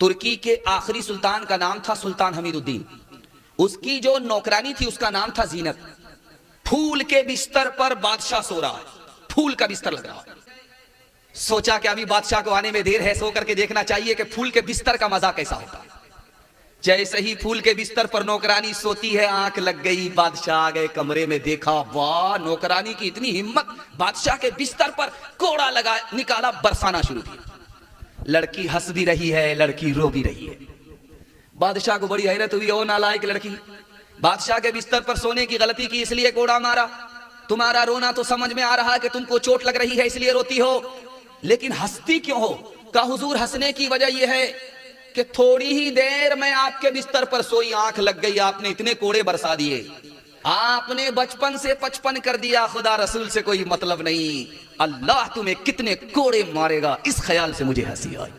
तुर्की के आखिरी सुल्तान का नाम था सुल्तान हमीदुद्दीन। उसकी जो नौकरानी थी उसका नाम था जीनत। फूल के बिस्तर पर बादशाह सो रहा है, फूल का बिस्तर लग रहा है। सोचा कि अभी बादशाह को आने में देर है, सो करके देखना चाहिए कि फूल के बिस्तर का मजा कैसा होता है। जैसे ही फूल के बिस्तर पर नौकरानी सोती है, आंख लग गई, बादशाह आ गए कमरे में, देखा वाह नौकरानी की इतनी हिम्मत, बादशाह के बिस्तर पर कोड़ा लगा निकाला, बरसाना शुरू किया। लड़की हंस भी रही है, लड़की रो भी रही है। बादशाह को बड़ी हैरत हुई, ओ नालायक लड़की, बादशाह के बिस्तर पर सोने की गलती की इसलिए कोड़ा मारा। तुम्हारा रोना तो समझ में आ रहा है कि तुमको चोट लग रही है इसलिए रोती हो, लेकिन हंसती क्यों हो? का हुजूर हंसने की वजह यह है कि थोड़ी ही देर में आपके बिस्तर पर सोई, आंख लग गई, आपने इतने कोड़े बरसा दिए, आपने बचपन से 55 कर दिया, खुदा रसूल से कोई मतलब नहीं, अल्लाह तुम्हें कितने कोड़े मारेगा, इस ख्याल से मुझे हंसी आई।